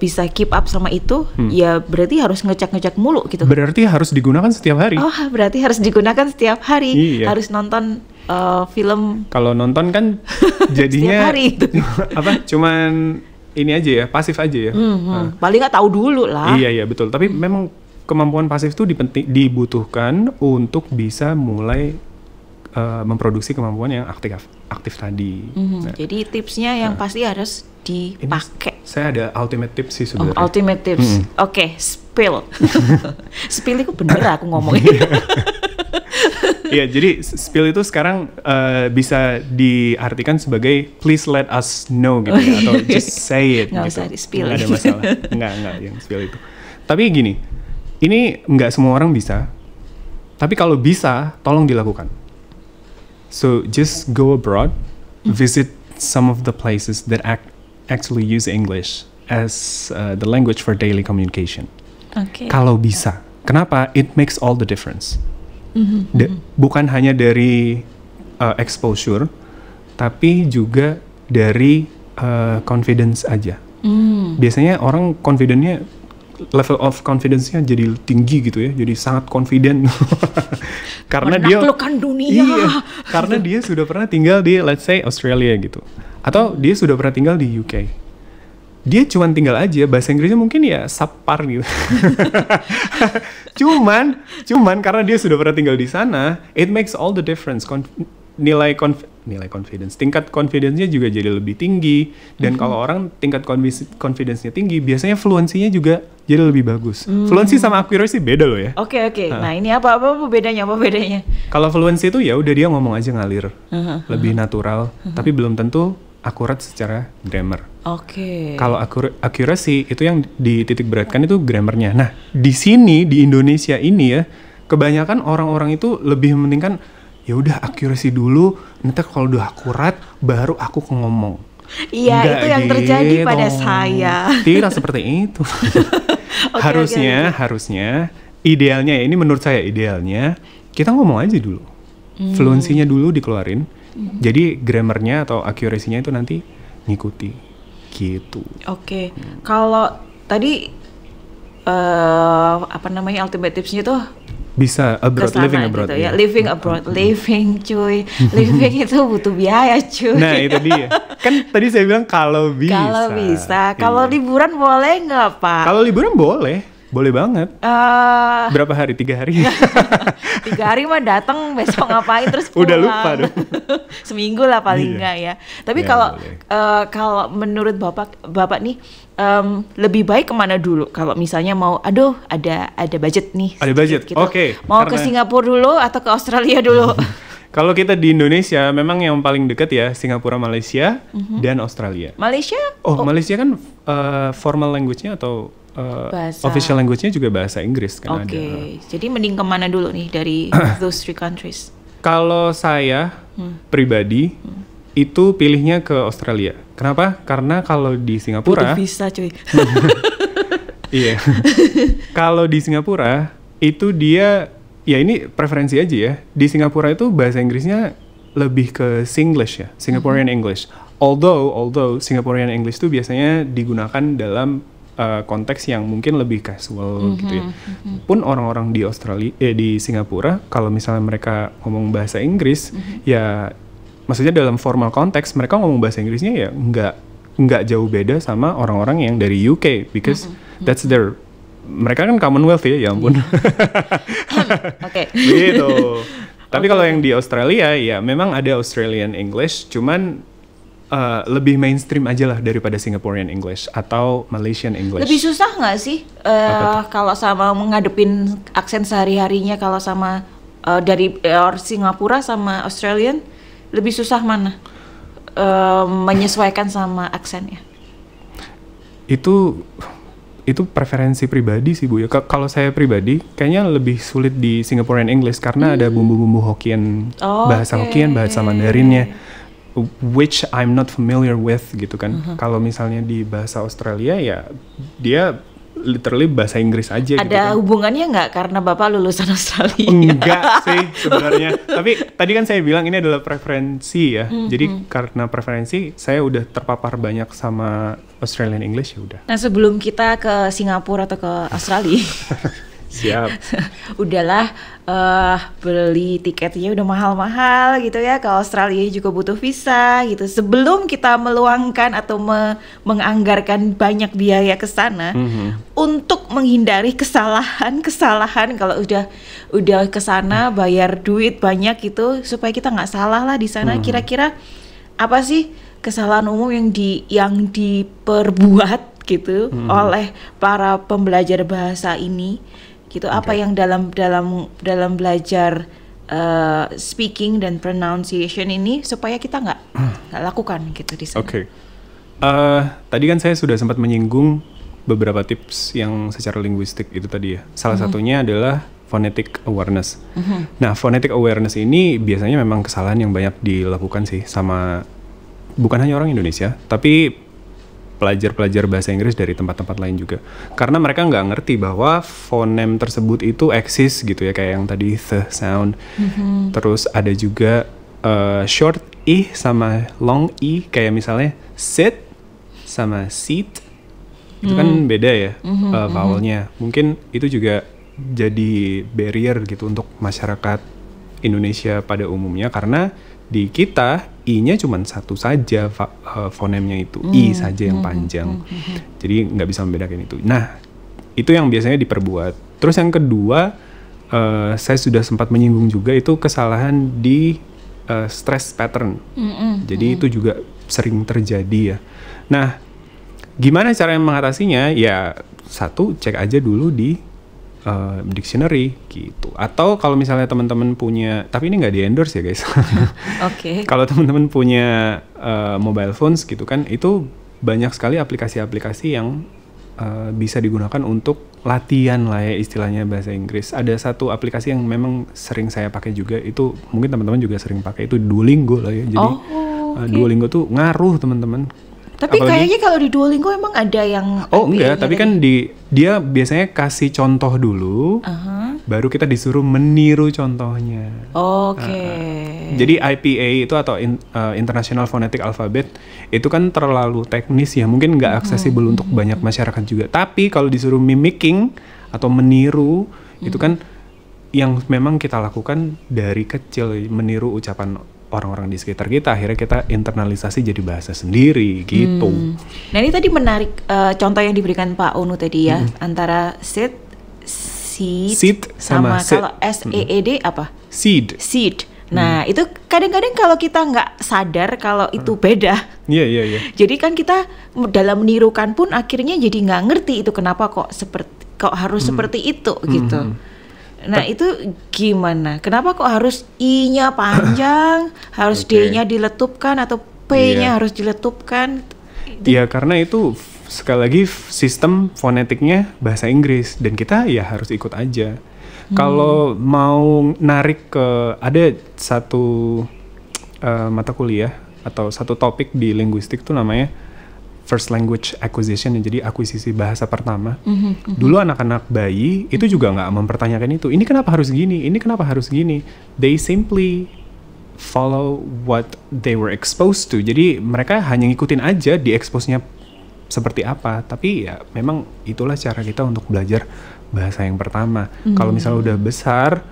bisa keep up sama itu, ya berarti harus ngecek mulu gitu? Berarti harus digunakan setiap hari. Oh, berarti harus digunakan setiap hari. Iya. Harus nonton film Kalau nonton kan setiap jadinya hari itu. cuman ini aja ya, pasif aja ya. Paling nggak tahu dulu lah. Iya betul. Tapi memang kemampuan pasif itu dibutuhkan untuk bisa mulai memproduksi kemampuan yang aktif tadi. Nah, Jadi tipsnya yang pasti harus dipakai. saya ada ultimate tips sih sebenarnya. Ultimate tips. Oke, spill. Spill itu bener aku ngomongin. Iya, jadi spill itu sekarang bisa diartikan sebagai please let us know gitu ya, atau just say it. Nggak gitu. usah di-spill. Nggak ada masalah. Nggak yang spill itu. Tapi gini, ini nggak semua orang bisa. Tapi kalau bisa, tolong dilakukan. So just go abroad, visit some of the places that actually use English as the language for daily communication. Oke. Kalau bisa, kenapa? It makes all the difference. Bukan hanya dari exposure, tapi juga dari confidence aja. Biasanya orang confidence-nya, level of confidence-nya jadi tinggi gitu ya, jadi sangat confident. Karena dia menaklukkan dunia. Iya, karena dia sudah pernah tinggal di let's say Australia gitu. Atau dia sudah pernah tinggal di UK. Dia cuman tinggal aja, bahasa Inggrisnya mungkin ya subpar gitu. cuman karena dia sudah pernah tinggal di sana, it makes all the difference. Nilai confidence, tingkat confidence-nya juga jadi lebih tinggi. Dan kalau orang tingkat confidence-nya tinggi, biasanya fluensinya juga jadi lebih bagus. Fluency sama accuracy beda loh ya. Oke. Nah, ini apa bedanya? Apa bedanya? Kalau fluency itu ya udah dia ngomong aja ngalir, lebih natural, tapi belum tentu akurat secara grammar. Oke. Kalau accuracy itu yang dititik beratkan itu grammarnya. Nah, di sini di Indonesia ini ya, kebanyakan orang-orang itu lebih mementingkan ya udah accuracy dulu, nanti kalau udah akurat baru aku ngomong. Iya, itu yang terjadi pada saya. Tidak seperti itu. Harusnya idealnya ya, ini menurut saya idealnya kita ngomong aja dulu. Fluensinya dulu dikeluarin. Jadi grammarnya atau accuracy-nya itu nanti ngikuti gitu. Oke. Kalau tadi ultimate tipsnya tuh Bisa abroad, kesana living abroad gitu ya. Living abroad, cuy. Living itu butuh biaya, cuy. Nah itu dia. Kan tadi saya bilang kalau bisa. Kalau bisa. Kalau Iya. liburan boleh nggak, Pak? Kalau liburan boleh banget. Berapa hari? 3 hari? 3 hari mah datang, besok ngapain terus pulang. Udah lupa dong. Seminggu lah paling Iya. nggak ya. Tapi Ya, kalau boleh. kalau menurut bapak nih lebih baik kemana dulu? Kalau misalnya mau, ada budget nih. Ada budget, sedikit gitu. oke, Mau ke karena- Singapura dulu atau ke Australia dulu? Kalau kita di Indonesia memang yang paling dekat ya Singapura, Malaysia, dan Australia. Malaysia? Malaysia kan formal language-nya atau Bahasa. official language-nya juga bahasa Inggris kan Oke. ada. Jadi mending kemana dulu nih dari those 3 countries? Kalau saya pribadi itu pilihnya ke Australia. Kenapa? Karena kalau di Singapura, Butuh visa, cuy. iya. Kalau di Singapura itu dia, ya ini preferensi aja ya. Di Singapura itu bahasa Inggrisnya lebih ke Singlish ya, Singaporean English. Although Singaporean English itu biasanya digunakan dalam konteks yang mungkin lebih casual gitu ya. Pun orang-orang di di Singapura kalau misalnya mereka ngomong bahasa Inggris, ya maksudnya dalam formal konteks mereka ngomong bahasa Inggrisnya ya nggak jauh beda sama orang-orang yang dari UK because that's their, mereka kan Commonwealth ya ampun. Oke. Begitu. Tapi kalau yang di Australia ya memang ada Australian English, cuman lebih mainstream aja lah daripada Singaporean English atau Malaysian English. Lebih susah nggak sih kalau sama menghadepin aksen sehari-harinya, kalau sama dari Singapura sama Australian, lebih susah mana menyesuaikan sama aksennya? Itu preferensi pribadi sih Bu ya. Kalau saya pribadi kayaknya lebih sulit di Singaporean English karena ada bumbu-bumbu Hokkien, bahasa Hokkien, bahasa Mandarinnya, which I'm not familiar with gitu kan. Kalau misalnya di bahasa Australia ya dia literally bahasa Inggris aja gitu Ada kan. hubungannya nggak karena Bapak lulusan Australia? Enggak sih sebenarnya. Tapi tadi kan saya bilang ini adalah preferensi ya. Jadi karena preferensi saya udah terpapar banyak sama Australian English ya udah. Nah, sebelum kita ke Singapura atau ke Australia, Siap. Udahlah, beli tiketnya udah mahal-mahal gitu ya. Ke Australia juga butuh visa gitu. Sebelum kita meluangkan atau menganggarkan banyak biaya ke sana, untuk menghindari kesalahan kalau udah ke sana bayar duit banyak gitu, supaya kita nggak salah lah di sana. Kira-kira apa sih kesalahan umum yang diperbuat gitu oleh para pembelajar bahasa ini gitu? Apa yang dalam belajar speaking dan pronunciation ini supaya kita nggak lakukan gitu di sana? Oke. Tadi kan saya sudah sempat menyinggung beberapa tips yang secara linguistik itu tadi ya. Salah satunya adalah phonetic awareness. Nah, phonetic awareness ini biasanya memang kesalahan yang banyak dilakukan sih sama bukan hanya orang Indonesia, tapi pelajar-pelajar bahasa Inggris dari tempat-tempat lain juga. Karena mereka nggak ngerti bahwa fonem tersebut itu eksis gitu ya, kayak yang tadi the sound. Terus ada juga short i sama long i, kayak misalnya sit sama seat. Itu kan beda ya vowelnya. Mungkin itu juga jadi barrier gitu untuk masyarakat Indonesia pada umumnya, karena di kita i-nya cuma satu saja fonemnya itu, i saja yang panjang. Jadi nggak bisa membedakan itu. Nah, itu yang biasanya diperbuat. Terus yang kedua, saya sudah sempat menyinggung juga itu kesalahan di stress pattern. Jadi itu juga sering terjadi ya. Nah, gimana cara mengatasinya? Ya, satu, cek aja dulu di dictionary gitu. Atau kalau misalnya teman-teman punya, tapi ini nggak di endorse ya guys. Oke. Kalau teman-teman punya mobile phones gitu kan, itu banyak sekali aplikasi-aplikasi yang bisa digunakan untuk latihan lah ya istilahnya bahasa Inggris. Ada satu aplikasi yang memang sering saya pakai juga, itu mungkin teman-teman juga sering pakai, itu Duolingo lah ya. Jadi Duolingo tuh ngaruh teman-teman. Tapi kayaknya kalau di Duolingo emang ada yang enggak, tapi kan dia biasanya kasih contoh dulu, baru kita disuruh meniru contohnya. Jadi IPA itu atau International Phonetic Alphabet itu kan terlalu teknis ya, mungkin nggak aksesibel untuk banyak masyarakat juga. Tapi kalau disuruh mimicking atau meniru, itu kan yang memang kita lakukan dari kecil, meniru ucapan orang-orang di sekitar kita, akhirnya kita internalisasi jadi bahasa sendiri gitu. Nah, ini tadi menarik contoh yang diberikan Pak Onu tadi ya, antara sit, seed sama kalau SEED apa? Seed. Nah, itu kadang-kadang kalau kita nggak sadar kalau itu beda. Iya. Jadi kan kita dalam menirukan pun akhirnya jadi nggak ngerti itu kenapa kok harus seperti itu gitu. Nah, itu gimana? Kenapa kok harus I-nya panjang, harus D-nya diletupkan atau P-nya harus diletupkan? Iya, karena itu sekali lagi sistem fonetiknya bahasa Inggris dan kita ya harus ikut aja. Kalau mau narik ke, ada satu mata kuliah atau satu topik di linguistik tuh namanya first language acquisition, jadi akuisisi bahasa pertama. Dulu anak-anak bayi itu juga nggak mempertanyakan itu. Ini kenapa harus gini? Ini kenapa harus gini? They simply follow what they were exposed to. Jadi mereka hanya ngikutin aja di expose-nya seperti apa. Tapi ya memang itulah cara kita untuk belajar bahasa yang pertama. Kalau misalnya udah besar,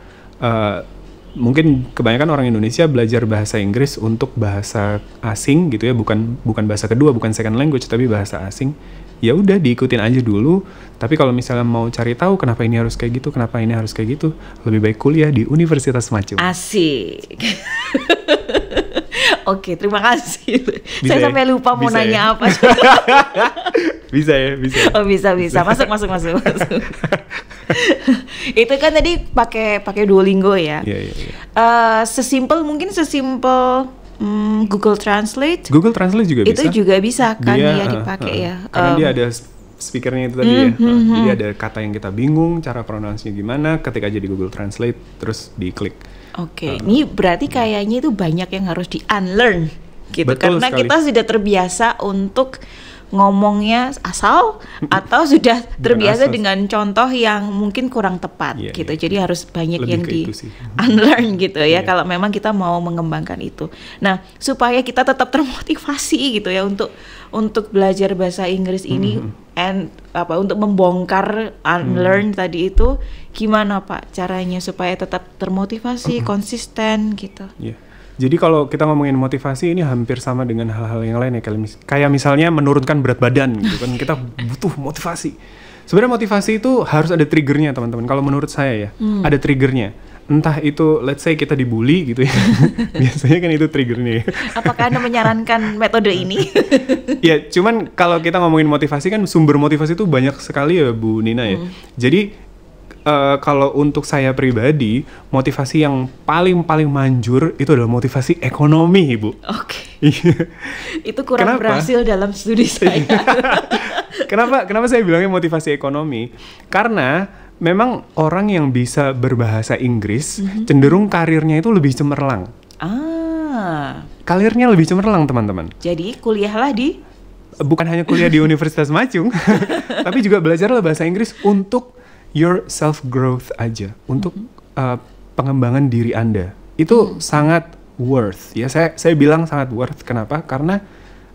mungkin kebanyakan orang Indonesia belajar bahasa Inggris untuk bahasa asing gitu ya, bukan bahasa kedua, bukan second language, tapi bahasa asing. Ya udah diikutin aja dulu. Tapi kalau misalnya mau cari tahu kenapa ini harus kayak gitu, kenapa ini harus kayak gitu, lebih baik kuliah di Universitas Macung. Asik. Oke, terima kasih. Bisa saya sampai lupa mau nanya apa. Bisa ya. Oh, bisa. Masuk. Itu kan tadi pakai Duolingo ya. Iya. Sesimpel Google Translate. Google Translate juga bisa. Itu juga bisa kan dia dipakai ya. Karena dia ada speakernya itu tadi ya. Jadi ada kata yang kita bingung cara pronunciasinya gimana, ketik aja di Google Translate terus diklik. Oke, ini berarti kayaknya itu banyak yang harus di-unlearn gitu. Betul karena sekali. Kita sudah terbiasa untuk ngomongnya asal atau sudah terbiasa asal. dengan contoh yang mungkin kurang tepat Iya, gitu. iya. Jadi harus banyak Lebih yang ke di itu sih. unlearn gitu ya Iya. kalau memang kita mau mengembangkan itu. Nah, supaya kita tetap termotivasi gitu ya untuk belajar bahasa Inggris ini untuk membongkar unlearn tadi itu, gimana Pak caranya supaya tetap termotivasi, konsisten gitu. Iya. Jadi kalau kita ngomongin motivasi ini hampir sama dengan hal-hal yang lain ya, kayak misalnya menurunkan berat badan gitu kan, kita butuh motivasi. Sebenarnya motivasi itu harus ada triggernya teman-teman. Kalau menurut saya ya, ada triggernya. Entah itu let's say kita dibully gitu ya. Biasanya kan itu triggernya ya. Apakah Anda menyarankan metode ini? Ya, cuman kalau kita ngomongin motivasi kan sumber motivasi itu banyak sekali ya Bu Nina ya. Jadi kalau untuk saya pribadi, motivasi yang paling manjur itu adalah motivasi ekonomi, Ibu. Oke. Iya. Itu kurang Kenapa? berhasil dalam studi saya. Kenapa saya bilangnya motivasi ekonomi? Karena memang orang yang bisa berbahasa Inggris cenderung karirnya itu lebih cemerlang. Karirnya lebih cemerlang, teman-teman. Jadi kuliahlah di Bukan hanya kuliah di Universitas Macung, tapi juga belajarlah bahasa Inggris untuk your self growth aja, untuk pengembangan diri Anda. Itu sangat worth ya. Saya bilang sangat worth. Kenapa? Karena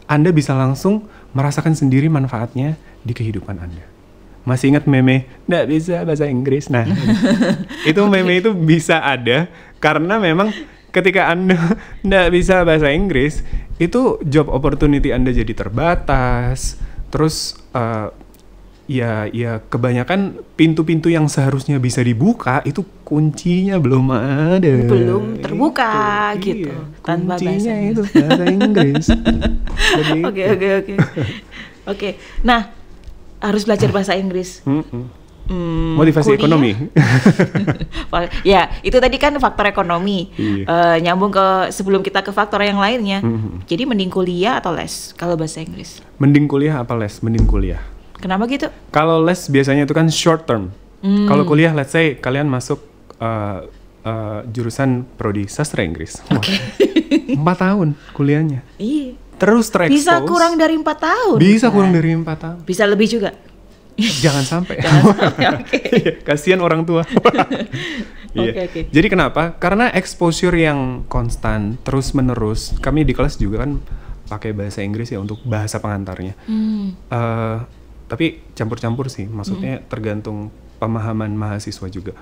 Anda bisa langsung merasakan sendiri manfaatnya di kehidupan Anda. Masih ingat meme nggak bisa bahasa Inggris? Nah, itu meme itu bisa ada karena memang ketika Anda nggak bisa bahasa Inggris, itu job opportunity Anda jadi terbatas. Terus ya kebanyakan pintu-pintu yang seharusnya bisa dibuka itu kuncinya belum ada. belum terbuka Itu, gitu. iya. Tanpa Kuncinya bahasa itu bahasa Inggris. Oke. Nah, harus belajar bahasa Inggris. Motivasi kuliah? ekonomi. Ya, itu tadi kan faktor ekonomi. Iya. Nyambung ke sebelum kita ke faktor yang lainnya. Jadi mending kuliah atau les kalau bahasa Inggris? Mending kuliah apa les? Mending kuliah. Kenapa gitu? Kalau les biasanya itu kan short term. Kalau kuliah, let's say kalian masuk jurusan prodi sastra Inggris. Oke. 4 tahun kuliahnya. Iya. Terus terekspos. Bisa kurang dari 4 tahun. Bisa kan? kurang dari 4 tahun. Bisa lebih juga. Jangan sampai. Oke. Kasihan orang tua. Iya. Oke. Jadi kenapa? Karena exposure yang konstan, terus menerus. Kami di kelas juga kan pakai bahasa Inggris ya untuk bahasa pengantarnya. Tapi campur-campur sih. Maksudnya tergantung pemahaman mahasiswa juga.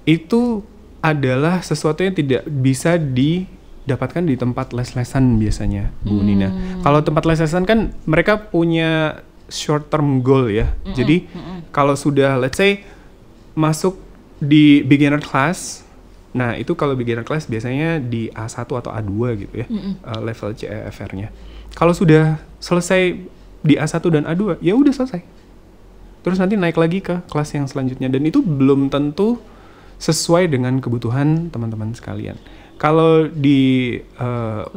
Itu adalah sesuatu yang tidak bisa didapatkan di tempat les-lesan biasanya, Bu Nina. Kalau tempat les-lesan kan mereka punya short term goal ya. Jadi kalau sudah let's say masuk di beginner class, nah itu kalau beginner class biasanya di A1 atau A2 gitu ya, level CEFR-nya. Kalau sudah selesai di A1 dan A2, ya udah selesai. Terus nanti naik lagi ke kelas yang selanjutnya, dan itu belum tentu sesuai dengan kebutuhan teman-teman sekalian. Kalau di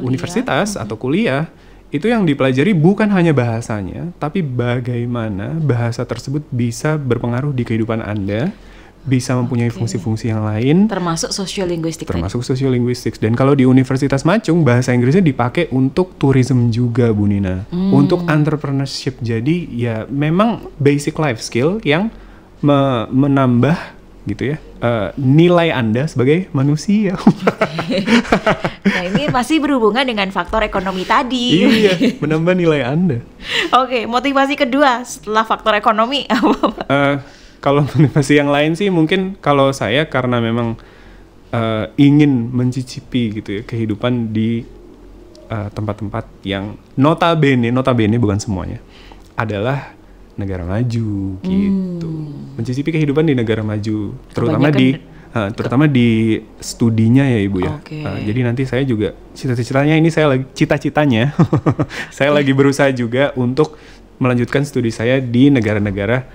universitas atau kuliah, itu yang dipelajari bukan hanya bahasanya, tapi bagaimana bahasa tersebut bisa berpengaruh di kehidupan Anda, bisa mempunyai fungsi-fungsi yang lain, Termasuk sosiolinguistik. termasuk sosiolinguistik. Dan kalau di Universitas Macung, bahasa Inggrisnya dipakai untuk tourism juga, Bu Nina, untuk entrepreneurship. Jadi ya memang basic life skill yang menambah gitu ya nilai Anda sebagai manusia. Nah, ini masih berhubungan dengan faktor ekonomi tadi. Iya, menambah nilai Anda. Oke, motivasi kedua setelah faktor ekonomi apa? Kalau motivasi yang lain sih mungkin kalau saya karena memang ingin mencicipi gitu ya kehidupan di tempat-tempat yang notabene bukan semuanya adalah negara maju gitu. Mencicipi kehidupan di negara maju, terutama di studinya ya Ibu ya. Jadi nanti saya juga cita-citanya saya lagi berusaha juga untuk melanjutkan studi saya di negara-negara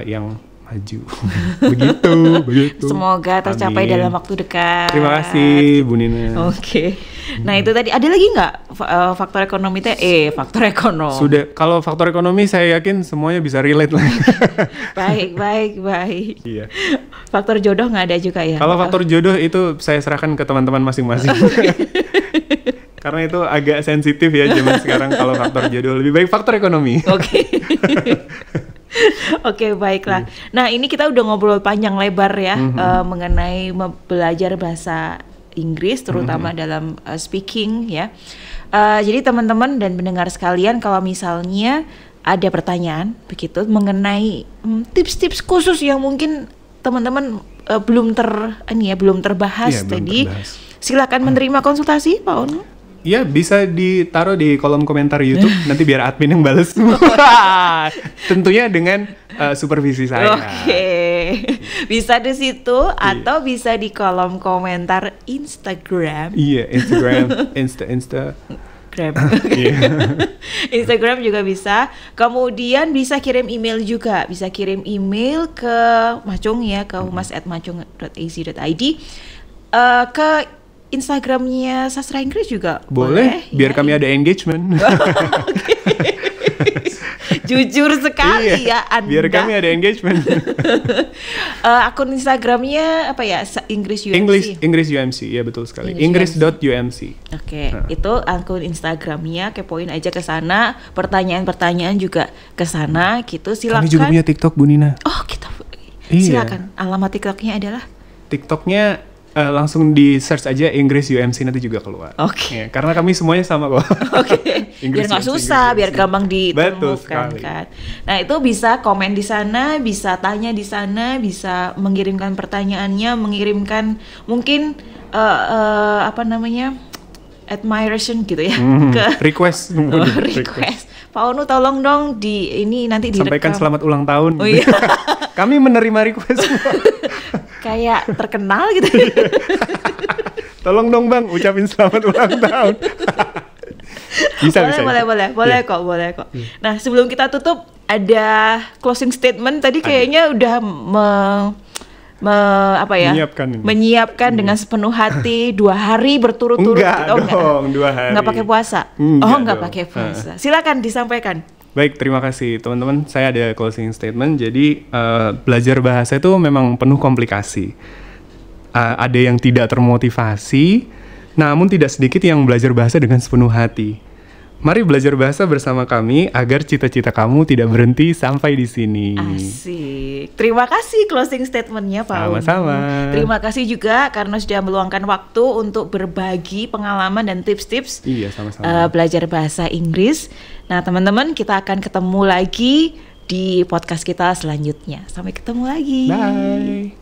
yang maju. begitu. Semoga tercapai Amin. dalam waktu dekat. Terima kasih Bu Nina. Oke. Nah, itu tadi ada lagi nggak faktor ekonomi faktor ekonomi. Sudah, kalau faktor ekonomi saya yakin semuanya bisa relate lah. Baik. Iya. Faktor jodoh nggak ada juga ya? Kalau faktor jodoh itu saya serahkan ke teman-teman masing-masing. Karena itu agak sensitif ya zaman sekarang kalau faktor jodoh. Lebih baik faktor ekonomi. Oke. Oke, baiklah. Nah, ini kita udah ngobrol panjang lebar ya mengenai belajar bahasa Inggris, terutama dalam speaking ya. Jadi teman-teman dan pendengar sekalian, kalau misalnya ada pertanyaan begitu mengenai tips-tips khusus yang mungkin teman-teman belum terbahas tadi, silakan menerima konsultasi, Pak Ono. Ya, bisa ditaruh di kolom komentar YouTube, nanti biar admin yang bales. Tentunya dengan supervisi saya. Oke. Bisa di situ atau bisa di kolom komentar Instagram. Iya, Instagram, Insta. Instagram juga bisa. Kemudian bisa kirim email juga. Bisa kirim email ke Macung ya, ke humas@macung.ac.id. Ke Instagramnya Sastra Inggris juga boleh biar ya, kami ada engagement. Jujur sekali ya Anda. Biar kami ada engagement. Akun Instagramnya apa ya? Inggris UMC. Inggris UMC, ya betul sekali. Inggris.umc. Oke, itu akun Instagramnya, kepoin aja ke sana. Pertanyaan-pertanyaan juga ke sana gitu. Silakan. Kami juga punya TikTok, Bu Nina. Oh, kita. Silakan. Alamat TikToknya adalah? TikToknya langsung di search aja Inggris UMC, nanti juga keluar. Oke. Ya, karena kami semuanya sama kok. Oke. Biar nggak susah, biar gampang ditemukan kan. Nah, itu bisa komen di sana, bisa tanya di sana, bisa mengirimkan pertanyaannya, mengirimkan mungkin admiration gitu ya, ke request. Pak Onu tolong dong nanti direkam. Sampaikan selamat ulang tahun. Oh iya. Kami menerima request. Kayak terkenal gitu. Tolong dong Bang, ucapin selamat ulang tahun. bisa. Boleh kok. Nah, sebelum kita tutup ada closing statement tadi kayaknya udah menyiapkan dengan sepenuh hati 2 hari berturut-turut. Enggak dong, 2 hari. Enggak pakai puasa. Enggak pakai puasa. Silakan disampaikan. Baik, terima kasih teman-teman. Saya ada closing statement. Jadi belajar bahasa itu memang penuh komplikasi. Ada yang tidak termotivasi, namun tidak sedikit yang belajar bahasa dengan sepenuh hati. Mari belajar bahasa bersama kami agar cita-cita kamu tidak berhenti sampai di sini. Asik. Terima kasih closing statementnya Pak Ono. Sama-sama. Terima kasih juga karena sudah meluangkan waktu untuk berbagi pengalaman dan tips-tips belajar bahasa Inggris. Nah teman-teman, kita akan ketemu lagi di podcast kita selanjutnya. Sampai ketemu lagi. Bye.